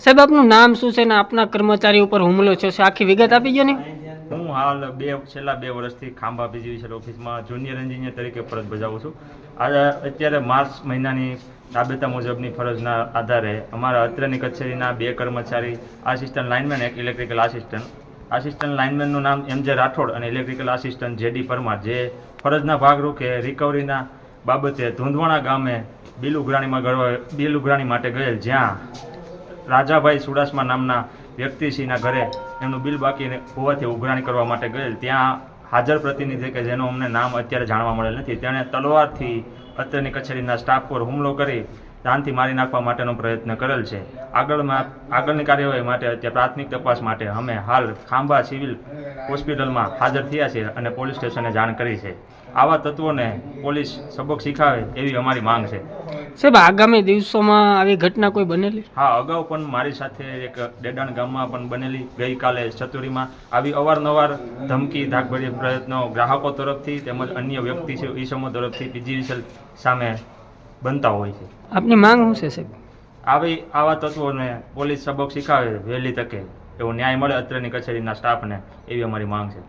સાહેબ આપનું નામ શું છે ને આપના કર્મચારી ઉપર હુમલો થયો છે આખી વિગત આપી ગયો ને. હું હાલ છેલ્લા 2 વર્ષથી ખાંભા પીજીવીસીએલ ઓફિસમાં જુનિયર એન્જિનિયર તરીકે ફરજ બજાવું છું. અત્યારે માર્ચ મહિનાની રાબેતા મુજબની ફરજના આધારે અમારા અત્રેની કચેરીના 2 કર્મચારી આસિસ્ટન્ટ લાઇનમેન, એક ઇલેક્ટ્રિકલ આસિસ્ટન્ટ લાઇનમેનનું નામ MJ રાઠોડ અને ઇલેક્ટ્રિકલ આસિસ્ટન્ટ JD પરમાર, જે ફરજના ભાગરૂપે રિકવરીના બાબતે ધુંધવાણા ગામે બિલ ઉઘરાણી માટે ગયેલ, જ્યાં રાજાભાઈ સુડાસમા નામના વ્યક્તિશ્રીના ઘરે એમનું બિલ બાકી હોવાથી ઉઘરાણી કરવા માટે ગયેલ, ત્યાં હાજર પ્રતિનિધિ કે જેનું અમને નામ અત્યારે જાણવા મળેલ નથી, તેણે તલવારથી અત્રેની કચેરીના સ્ટાફ પર હુમલો કરી જાનથી મારી નાખવા માટેનો પ્રયત્ન કરેલ છે. આગળની કાર્યવાહી માટે અત્યારે પ્રાથમિક તપાસ માટે અમે હાલ ખાંભા સિવિલ હોસ્પિટલમાં હાજર થયા છીએ અને પોલીસ સ્ટેશને જાણ કરી છે. આવા તત્વોને પોલીસ સબક શીખાવે એવી અમારી માંગ છે. સાહેબ આગામી દિવસોમાં આવી ઘટના કોઈ બનેલી? હા, અગાઉ પણ મારી સાથે એક ડેડાણ ગામમાં પણ બનેલી. ગઈકાલે ચતુરીમાં આવી અવારનવાર ધમકી ધાકભર્યા પ્રયત્નો ગ્રાહકો તરફથી તેમજ અન્ય વ્યક્તિ છે ઈસમો તરફથી પીજીવીસીએલ સામે બનતા હોય છે. આપની માંગ શું છે સાહેબ? આવા તત્વોને પોલીસ સબક શીખાવે વહેલી તકે એવો ન્યાય મળે અત્રેની કચેરીના સ્ટાફને, એવી અમારી માંગ છે.